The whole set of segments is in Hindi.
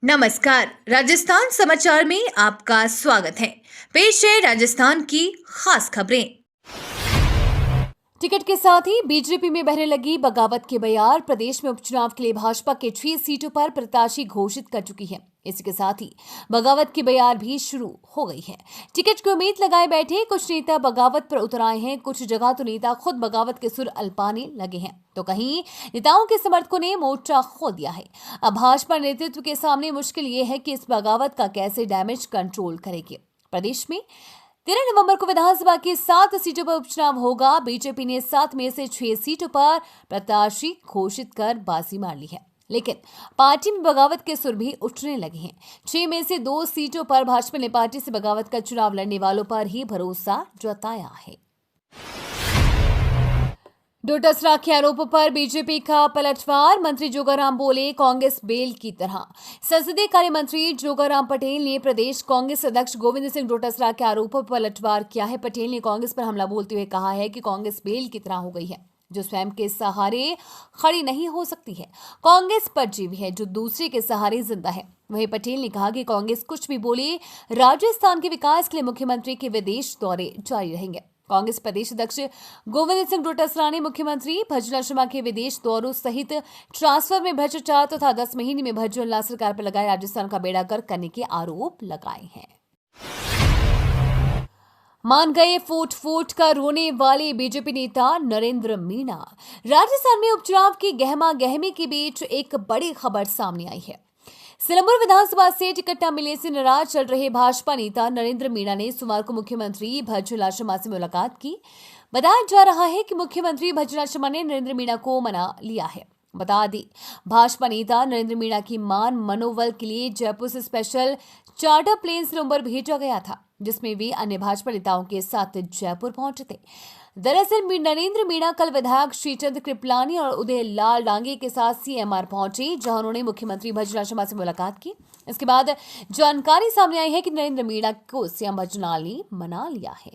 नमस्कार, राजस्थान समाचार में आपका स्वागत है। पेश है राजस्थान की खास खबरें। टिकट के साथ ही बीजेपी में बहने लगी बगावत की बयार। प्रदेश में उपचुनाव के लिए भाजपा के 6 सीटों पर प्रत्याशी घोषित कर चुकी है। इसी के साथ ही बगावत की बयार भी शुरू हो गई है। टिकट की उम्मीद लगाए बैठे कुछ नेता बगावत पर उतर आए हैं। कुछ जगह तो नेता खुद बगावत के सुर अल्पाने लगे हैं, तो कहीं नेताओं के समर्थकों ने मोर्चा खोल दिया है। अब भाजपा नेतृत्व के सामने मुश्किल ये है कि इस बगावत का कैसे डैमेज कंट्रोल करेगी। प्रदेश में 13 नवंबर को विधानसभा की 7 सीटों पर उपचुनाव होगा। बीजेपी ने 7 में से 6 सीटों पर प्रत्याशी घोषित कर बाजी मार ली है, लेकिन पार्टी में बगावत के सुर भी उठने लगे हैं। 6 में से 2 सीटों पर भाजपा ने पार्टी से बगावत का चुनाव लड़ने वालों पर ही भरोसा जताया है। डोटासरा के आरोपों पर बीजेपी का पलटवार। मंत्री जोगाराम बोले कांग्रेस बेल की तरह। संसदीय कार्य मंत्री जोगाराम पटेल ने प्रदेश कांग्रेस अध्यक्ष गोविंद सिंह डोटासरा के आरोपों पर पलटवार किया है। पटेल ने कांग्रेस पर हमला बोलते हुए कहा है कि कांग्रेस बेल की तरह हो गई है, जो स्वयं के सहारे खड़ी नहीं हो सकती है। कांग्रेस परजीवी है, जो दूसरे के सहारे जिंदा है। वहीं पटेल ने कहा कि कांग्रेस कुछ भी बोले, राजस्थान के विकास के लिए मुख्यमंत्री के विदेश दौरे जारी रहेंगे। कांग्रेस प्रदेश अध्यक्ष गोविंद सिंह डोटासरा ने मुख्यमंत्री भजनलाल शर्मा के विदेश दौरों सहित ट्रांसफर में भ्रष्टाचार तथा 10 महीने में भजनलाल सरकार पर लगाए राजस्थान का बेड़ा गर्क करने के आरोप लगाए हैं। मान गए फूट फूट कर रोने वाले बीजेपी नेता नरेंद्र मीणा। राजस्थान में उपचुनाव की गहमा गहमी के बीच एक बड़ी खबर सामने आई है। सिरमौर विधानसभा से टिकट न मिलने से नाराज चल रहे भाजपा नेता नरेंद्र मीणा ने सोमवार को मुख्यमंत्री भजनलाल शर्मा से मुलाकात की। बताया जा रहा है कि मुख्यमंत्री भजनलाल शर्मा ने नरेंद्र मीणा को मना लिया है। बता दें, भाजपा नेता नरेंद्र मीणा की मान मनोबल के लिए जयपुर से स्पेशल चार्टर प्लेन सिरमौर भेजा गया था, जिसमें वे अन्य भाजपा नेताओं के साथ जयपुर पहुंचे थे। दरअसल नरेंद्र मीणा कल विधायक श्रीचंद कृपलानी और उदय लाल डांगे के साथ सीएमआर पहुंचे, जहां उन्होंने मुख्यमंत्री भजनलाल शर्मा से मुलाकात की। इसके बाद जानकारी सामने आई है कि नरेंद्र मीणा को सीएम भजनलाल ने मना लिया है।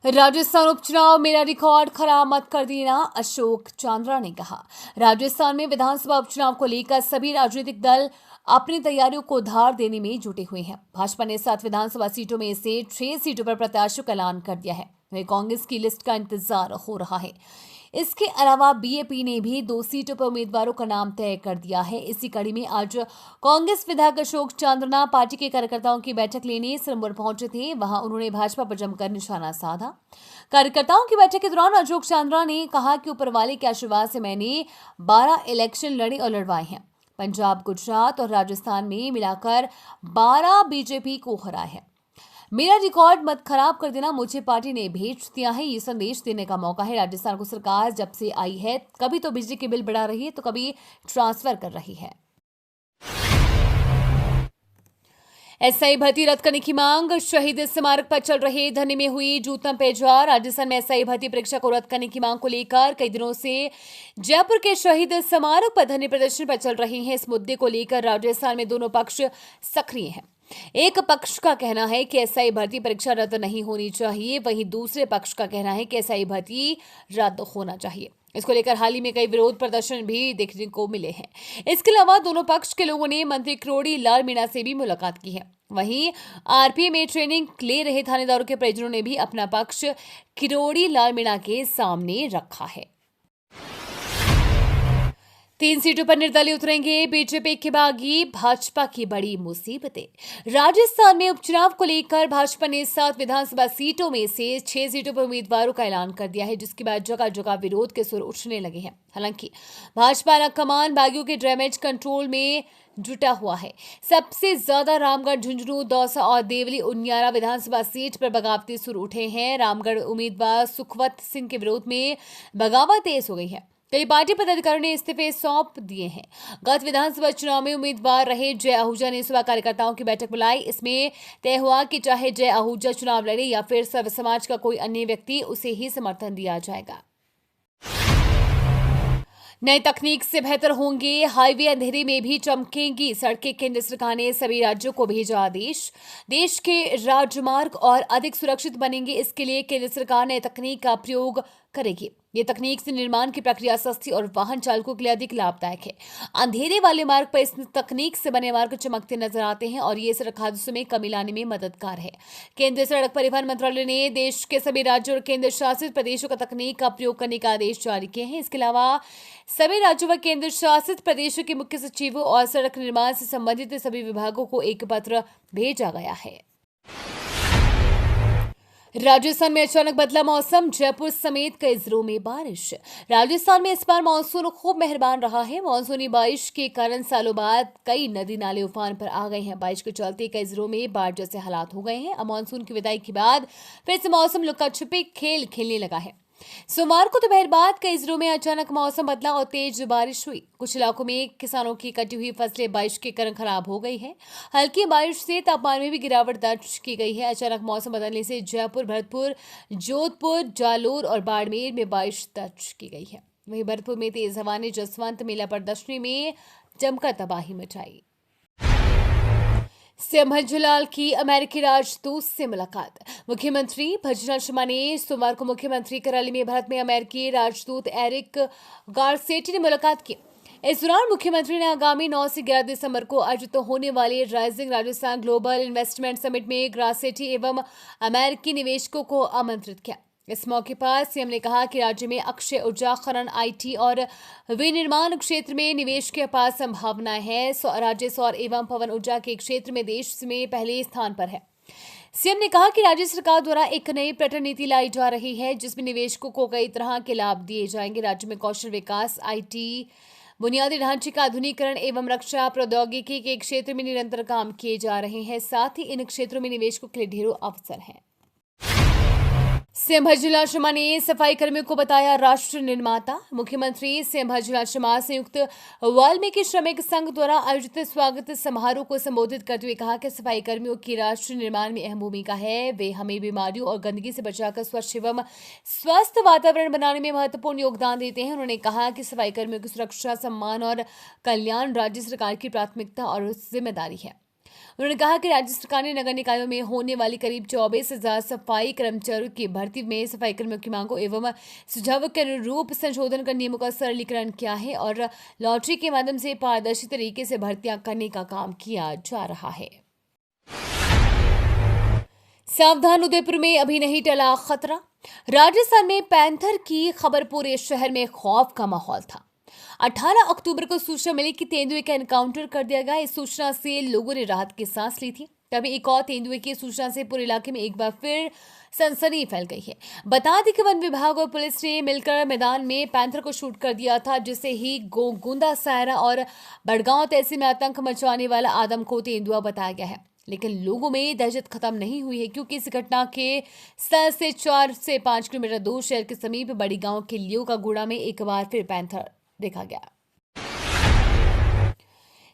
राजस्थान उपचुनाव मेरा रिकॉर्ड खराब मत कर देना, अशोक चांद्रा ने कहा। राजस्थान में विधानसभा उपचुनाव को लेकर सभी राजनीतिक दल अपनी तैयारियों को धार देने में जुटे हुए हैं। भाजपा ने 7 विधानसभा सीटों में से 6 सीटों पर प्रत्याशियों का ऐलान कर दिया है। वहीं कांग्रेस की लिस्ट का इंतजार हो रहा है। इसके अलावा बीएपी ने भी 2 सीटों पर उम्मीदवारों का नाम तय कर दिया है। इसी कड़ी में आज कांग्रेस विधायक अशोक चांद्रा पार्टी के कार्यकर्ताओं की बैठक लेने सिरमौर पहुंचे थे। वहां उन्होंने भाजपा पर जमकर निशाना साधा। कार्यकर्ताओं की बैठक के दौरान अशोक चांद्रा ने कहा कि ऊपर वाले के आशीर्वाद से मैंने 12 इलेक्शन लड़े और लड़वाए हैं। पंजाब, गुजरात और राजस्थान में मिलाकर 12 बीजेपी को हरा है। मेरा रिकॉर्ड मत खराब कर देना, मुझे पार्टी ने भेज दिया है। ये संदेश देने का मौका है। राजस्थान को सरकार जब से आई है, कभी तो बिजली के बिल बढ़ा रही है, तो कभी ट्रांसफर कर रही है। एसआई भर्ती रद्द करने की मांग। शहीद स्मारक पर चल रहे धरने में हुई जूतम पेजवार। राजस्थान में एसआई भर्ती परीक्षा को रद्द करने की मांग को लेकर कई दिनों से जयपुर के शहीद स्मारक पर धरने प्रदर्शन पर चल रहे हैं। इस मुद्दे को लेकर राजस्थान में दोनों पक्ष सक्रिय हैं। एक पक्ष का कहना है कि एसआई भर्ती परीक्षा रद्द नहीं होनी चाहिए, वहीं दूसरे पक्ष का कहना है कि एसआई भर्ती रद्द होना चाहिए। इसको लेकर हाल ही में कई विरोध प्रदर्शन भी देखने को मिले हैं। इसके अलावा दोनों पक्ष के लोगों ने मंत्री किरोड़ी लाल मीणा से भी मुलाकात की है। वहीं आरपीए में ट्रेनिंग ले रहे थानेदारों के परिजनों ने भी अपना पक्ष किरोड़ी लाल मीणा के सामने रखा है। 3 सीटों पर निर्दलीय उतरेंगे बीजेपी की बागी। भाजपा की बड़ी मुसीबतें। राजस्थान में उपचुनाव को लेकर भाजपा ने 7 विधानसभा सीटों में से 6 सीटों पर उम्मीदवारों का ऐलान कर दिया है, जिसके बाद जगह जगह विरोध के सुर उठने लगे हैं। हालांकि भाजपा कमान बागियों के डैमेज कंट्रोल में जुटा हुआ है। सबसे ज्यादा रामगढ़, झुंझुनू, दौसा और देवली उनियारा विधानसभा सीट पर बगावती सुर उठे हैं। रामगढ़ उम्मीदवार सुखवत सिंह के विरोध में बगावत तेज हो गई है। कई पार्टी पदाधिकारियों ने इस्तीफे सौंप दिए हैं। गत विधानसभा चुनाव में उम्मीदवार रहे जय आहूजा ने सुबह कार्यकर्ताओं की बैठक बुलाई। इसमें तय हुआ कि चाहे जय आहूजा चुनाव लड़े या फिर सर्व समाज का कोई अन्य व्यक्ति, उसे ही समर्थन दिया जाएगा। नई तकनीक से बेहतर होंगे हाईवे, अंधेरे में भी चमकेंगी सड़कें। केंद्र सरकार ने सभी राज्यों को भेजा आदेश। देश के राजमार्ग और अधिक सुरक्षित बनेंगे, इसके लिए केंद्र सरकार नई तकनीक का प्रयोग करेगी। ये तकनीक से निर्माण की प्रक्रिया सस्ती और वाहन चालकों के लिए अधिक लाभदायक है। अंधेरे वाले मार्ग पर इस तकनीक से बने मार्ग चमकते नजर आते हैं और ये सड़क हादसों में कमी लाने में मददगार है। केंद्रीय सड़क परिवहन मंत्रालय ने देश के सभी राज्यों और केंद्र शासित प्रदेशों का तकनीक का प्रयोग करने का आदेश जारी किए हैं। इसके अलावा सभी राज्यों व केंद्र शासित प्रदेशों के मुख्य सचिवों और सड़क निर्माण से संबंधित सभी विभागों को एक पत्र भेजा गया है। राजस्थान में अचानक बदला मौसम, जयपुर समेत कई जिलों में बारिश। राजस्थान में इस बार मानसून खूब मेहरबान रहा है। मानसूनी बारिश के कारण सालों बाद कई नदी नाले उफान पर आ गए हैं। बारिश के चलते कई जिलों में बाढ़ जैसे हालात हो गए हैं। अब मानसून की विदाई के बाद फिर से मौसम लुका छिपी खेल खेलने लगा है। सोमवार को दोपहर बाद कई जिलों में अचानक मौसम बदला और तेज बारिश हुई। कुछ इलाकों में किसानों की कटी हुई फसलें बारिश के कारण खराब हो गई है। हल्की बारिश से तापमान में भी गिरावट दर्ज की गई है। अचानक मौसम बदलने से जयपुर, भरतपुर, जोधपुर, जालोर और बाड़मेर में बारिश दर्ज की गई है। वहीं भरतपुर में तेज हवा ने जसवंत मेला प्रदर्शनी में जमकर तबाही मचाई। सीएम भंजूलाल की अमेरिकी राजदूत से मुलाकात। मुख्यमंत्री भंजूलाल शर्मा ने सोमवार को मुख्यमंत्री कार्यालय में भारत में अमेरिकी राजदूत एरिक गारसेटी ने मुलाकात की। इस दौरान मुख्यमंत्री ने आगामी 9 से 11 दिसंबर को आयोजित होने वाले rising Rajasthan global investment summit में गारसेटी एवं अमेरिकी निवेशकों को आमंत्रित किया। इस मौके पर सीएम ने कहा कि राज्य में अक्षय ऊर्जा, खनन, आईटी और विनिर्माण क्षेत्र में निवेश की अपार संभावनाएं हैं। राज्य सौर एवं पवन ऊर्जा के क्षेत्र में देश में पहले स्थान पर है। सीएम ने कहा कि राज्य सरकार द्वारा एक नई पर्यटन नीति लाई जा रही है, जिसमें निवेशकों को कई तरह के लाभ दिए जाएंगे। राज्य में कौशल विकास, आईटी, बुनियादी ढांचे का आधुनिकीकरण एवं रक्षा प्रौद्योगिकी के क्षेत्र में निरंतर काम किए जा रहे हैं। साथ ही इन क्षेत्रों में निवेशकों के लिए ढेरों अवसर हैं। सीएम भंजूलाल शर्मा ने सफाई कर्मियों को बताया राष्ट्र निर्माता। मुख्यमंत्री सीएम भंजूलाल शर्मा संयुक्त वाल्मीकि श्रमिक संघ द्वारा आयोजित स्वागत समारोह को संबोधित करते हुए कहा कि सफाई कर्मियों की राष्ट्र निर्माण में अहम भूमिका है। वे हमें बीमारियों और गंदगी से बचाकर स्वच्छ एवं स्वस्थ वातावरण बनाने में महत्वपूर्ण योगदान देते हैं। उन्होंने कहा कि सफाई कर्मियों की सुरक्षा, सम्मान और कल्याण राज्य सरकार की प्राथमिकता और जिम्मेदारी है। उन्होंने कहा कि राज्य सरकार ने नगर निकायों में होने वाली करीब 24,000 सफाई कर्मचारियों की भर्ती में सफाई कर्मियों की मांगों एवं सुझावों के अनुरूप संशोधन कर नियमों का सरलीकरण किया है और लॉटरी के माध्यम से पारदर्शी तरीके से भर्तियां करने का काम किया जा रहा है। सावधान, उदयपुर में अभी नहीं टला खतरा। राजस्थान में पैंथर की खबर पूरे शहर में खौफ का माहौल था। 18 अक्टूबर को सूचना मिली कि तेंदुए का एनकाउंटर कर दिया गया। इस सूचना से लोगों ने राहत की सांस ली थी। तभी एक और तेंदुए की सूचना से पूरे इलाके में एक बार फिर सनसनी फैल गई है। बता दें कि वन विभाग और पुलिस ने मिलकर मैदान में पैंथर को शूट कर दिया था, जिससे ही गोगुंदा, सायरा और बड़गांव तहसील में आतंक मचाने वाला आदम को तेंदुआ बताया गया है। लेकिन लोगों में दहशत खत्म नहीं हुई है, क्योंकि इस घटना के स्थल से 4 से 5 किलोमीटर दूर शहर के समीप बड़ी गांव के लियो का गुड़ा में एक बार फिर पैंथर देखा गया।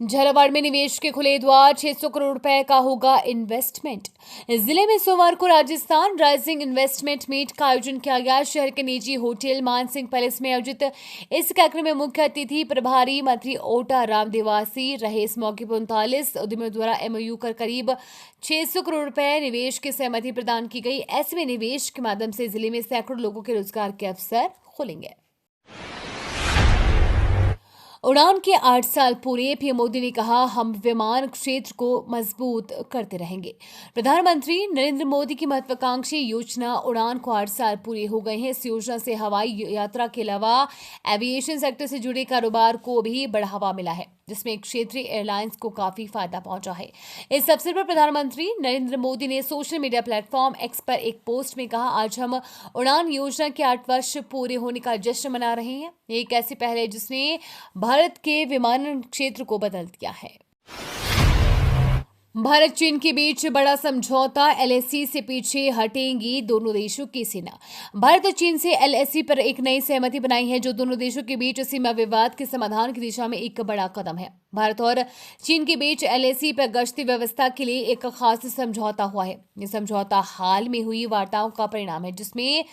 झालावाड़ में निवेश के खुले द्वार, 600 करोड़ रुपए का होगा इन्वेस्टमेंट। जिले में सोमवार को राजस्थान राइजिंग इन्वेस्टमेंट मीट का आयोजन किया गया। शहर के निजी होटल मानसिंह पैलेस में आयोजित इस कार्यक्रम में मुख्य अतिथि प्रभारी मंत्री ओटा रामदेवासी रहे। इस मौके पर 39 उद्यमियों द्वारा एमओयू कर करीब 600 करोड़ रुपए निवेश की सहमति प्रदान की गई। ऐसे में निवेश के माध्यम से जिले में सैकड़ों लोगों के रोजगार के अवसर खुलेंगे। उड़ान के 8 साल पूरे, पीएम मोदी ने कहा हम विमान क्षेत्र को मजबूत करते रहेंगे। प्रधानमंत्री नरेंद्र मोदी की महत्वाकांक्षी योजना उड़ान को 8 साल पूरे हो गए हैं। इस योजना से हवाई यात्रा के अलावा एविएशन सेक्टर से जुड़े कारोबार को भी बढ़ावा मिला है, जिसमें क्षेत्रीय एयरलाइंस को काफी फायदा पहुंचा है। इस अवसर पर प्रधानमंत्री नरेंद्र मोदी ने सोशल मीडिया प्लेटफॉर्म एक्स पर एक पोस्ट में कहा, आज हम उड़ान योजना के 8 वर्ष पूरे होने का जश्न मना रहे हैं। ये एक ऐसी पहल है जिसने भारत के विमानन क्षेत्र को बदल दिया है। भारत चीन के बीच बड़ा समझौता, एलएसी से पीछे हटेंगी दोनों देशों की सेना। भारत और चीन से एलएसी पर एक नई सहमति बनाई है, जो दोनों देशों के बीच सीमा विवाद के समाधान की दिशा में एक बड़ा कदम है। भारत और चीन के बीच एलएसी पर गश्ती व्यवस्था के लिए एक खास समझौता हुआ है। यह समझौता हाल में हुई वार्ताओं का परिणाम है, जिसमें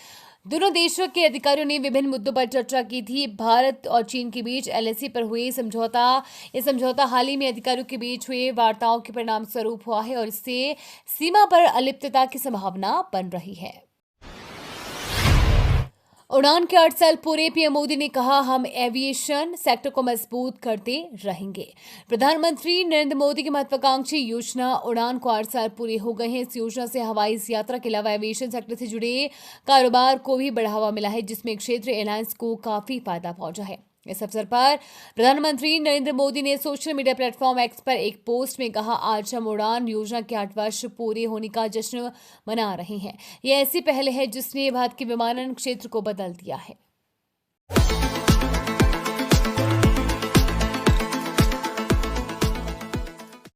दोनों देशों के अधिकारियों ने विभिन्न मुद्दों पर चर्चा की थी। भारत और चीन के बीच एलएसी पर हुए यह समझौता हाल ही में अधिकारियों के बीच हुए वार्ताओं के परिणाम स्वरूप हुआ है और इससे सीमा पर अलिप्तता की संभावना बन रही है। उड़ान के 8 साल पूरे, पीएम मोदी ने कहा हम एविएशन सेक्टर को मजबूत करते रहेंगे। प्रधानमंत्री नरेंद्र मोदी की महत्वाकांक्षी योजना उड़ान को 8 साल पूरे हो गए हैं। इस योजना से हवाई यात्रा के अलावा एविएशन सेक्टर से जुड़े कारोबार को भी बढ़ावा मिला है, जिसमें क्षेत्रीय एयरलाइंस को काफी फायदा पहुंचा है। इस अवसर पर प्रधानमंत्री नरेंद्र मोदी ने सोशल मीडिया प्लेटफॉर्म एक्स पर एक पोस्ट में कहा, आज हम उड़ान योजना के 8 वर्ष पूरे होने का जश्न मना रहे हैं। यह ऐसी पहल है जिसने भारत के विमानन क्षेत्र को बदल दिया है।